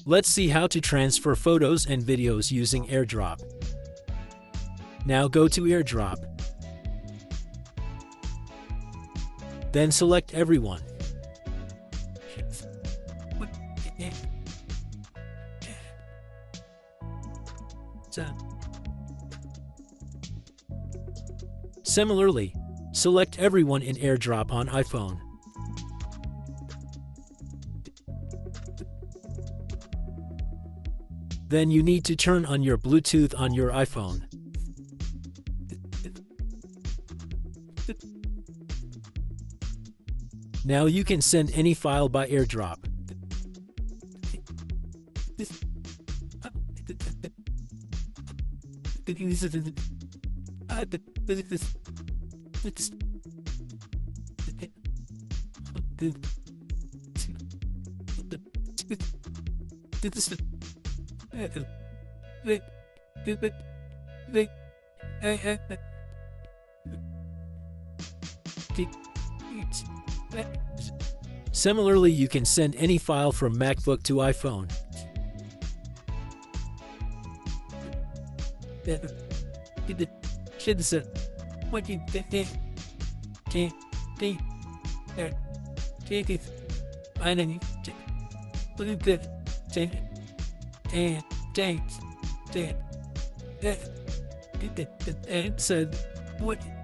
Let's see how to transfer photos and videos using AirDrop. Now go to AirDrop. Then select Everyone. Similarly, select Everyone in AirDrop on iPhone. Then you need to turn on your Bluetooth on your iPhone. Now you can send any file by AirDrop. Similarly, you can send any file from MacBook to iPhone. What